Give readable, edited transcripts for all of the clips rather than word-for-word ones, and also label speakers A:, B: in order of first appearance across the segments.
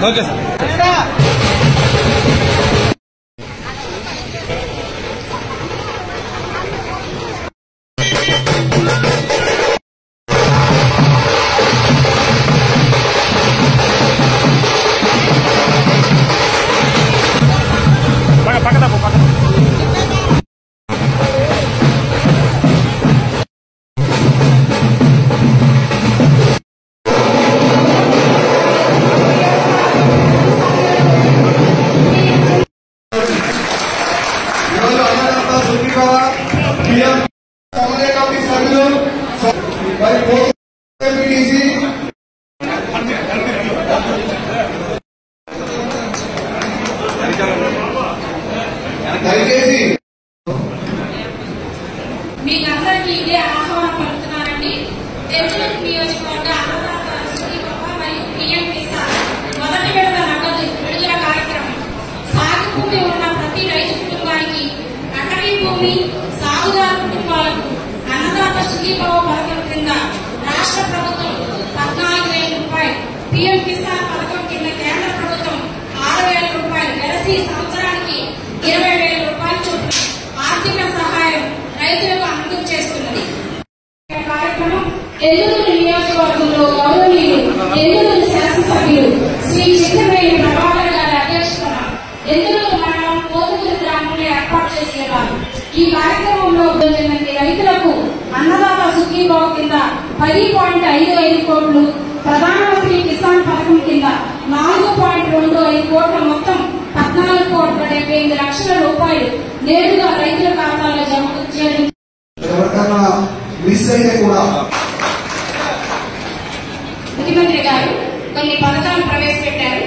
A: Okay sir.
B: మీకందరికీ ఇదే ఆహ్వానం పలుకుతున్నారండి. తెంచులూరు నియోజకవర్గ అన్నదాత సుఖీభవ మరియు పిఎం కిసాన్ మొదటి విడత నగదు విడుదల కార్యక్రమం. సాగు భూమి ఉన్న ప్రతి రైతు కుటుంబానికి, అటవీ భూమి సాగుదారు కుటుంబాలకు అన్నదాత సుఖీభవ పథకం కింద రాష్ట్ర ప్రభుత్వం 14,000 రూపాయలు, పిఎం కిసాన్ పథకం కింద కేంద్ర ప్రభుత్వం 6,000 రూపాయలు, వెరసి సంవత్సరానికి 20,000 రూపాయలు చొప్పున ఆర్థిక సహాయం రైతులకు అందజేస్తున్నది. కార్యక్రమం ఎల్లుదూరు నియోజకవర్గంలో గౌరవనీయులు ఎల్లుదూరు శాసనసభ్యులు శ్రీ చిక్కవేణి ప్రభాకర్ గారి అధ్యక్షతన ఎల్లుదూరు మండలం కోతుకూరు గ్రామంలో ఏర్పాటు చేసేవారు. ఈ కార్యక్రమంలో 9 మంది రైతులకు అన్నదాత సుఖీభవ కింద 10.55 కోట్లు, ప్రధానమంత్రి కిసాన్ పథకం కింద 4.25 కోట్ల మొత్తం 14,75,00,000 రూపాయలు నేరుగా రైతుల ఖాతాలో జమ చేయడం. ముఖ్యమంత్రి గారు కొన్ని పథకాలు ప్రవేశపెట్టారు.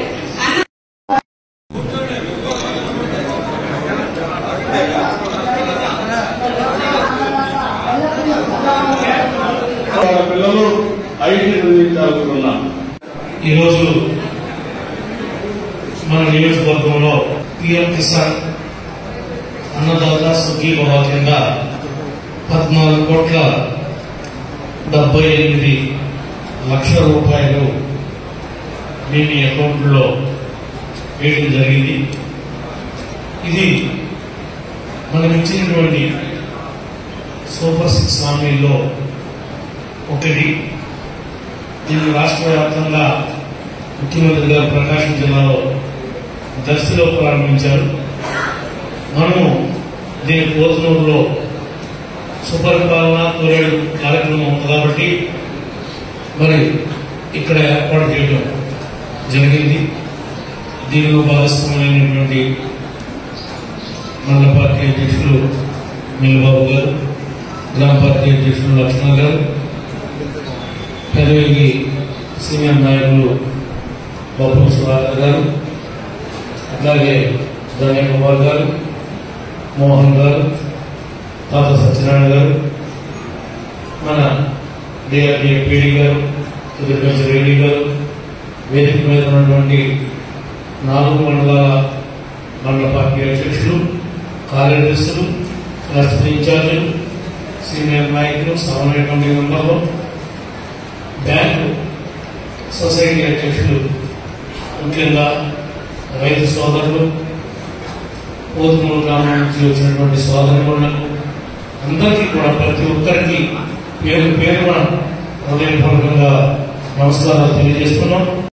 C: పిల్లలు
D: ఈరోజు మన నియోజకవర్గంలో పిఎం కిసాన్ అన్నదాత సుఖీభవ కింద 14,78,00,000 రూపాయలు మీ అకౌంట్లో వేయడం జరిగింది. ఇది మనం ఇచ్చినటువంటి సూపర్ 6 హామీల్లో ఒకటి. దీన్ని రాష్ట్ర వ్యాప్తంగా ముఖ్యమంత్రి గారు ప్రకాశం జిల్లాలో దర్శిలో ప్రారంభించారు. మనము దీని కోతునూరులో సుపరిపాలన కోరేడు కార్యక్రమం ఉంది కాబట్టి మరి ఇక్కడ ఏర్పాటు చేయడం జరిగింది. దీనిలో భాగస్వామైనటువంటి మండల పార్టీ అధ్యక్షులు మిల్లుబాబు గారు, గ్రామ పార్టీ అధ్యక్షులు లక్ష్మణ్ గారు, పెదవేగి సీనియర్ నాయకులు బొప్పల సుధాకర్ గారు, అట్లాగే ధన్య కుమార్ గారు, మోహన్ గారు, తాత సత్యనారాయణ గారు, మన డిఆర్డీఏ పీడీ గారు, తిరుపతి రెడ్డి గారు, వేదిక మీద ఉన్నటువంటి 4 మండలాల మండల పార్టీ అధ్యక్షులు, కార్యదర్శులు, క్లస్టర్ ఇన్ఛార్జీలు, సీనియర్ నాయకులు, సమన్వయ కమిటీ మెంబర్లు, బ్యాంకు సొసైటీ అధ్యక్షులు, ముఖ్యంగా రైతు సోదరులు, కోతుమూరు గ్రామం నుంచి వచ్చినటువంటి సోదరులకు అందరికీ కూడా ప్రతి ఒక్కరికి పేరు పేరున హృదయపూర్వకంగా నమస్కారాలు తెలియజేస్తున్నాం.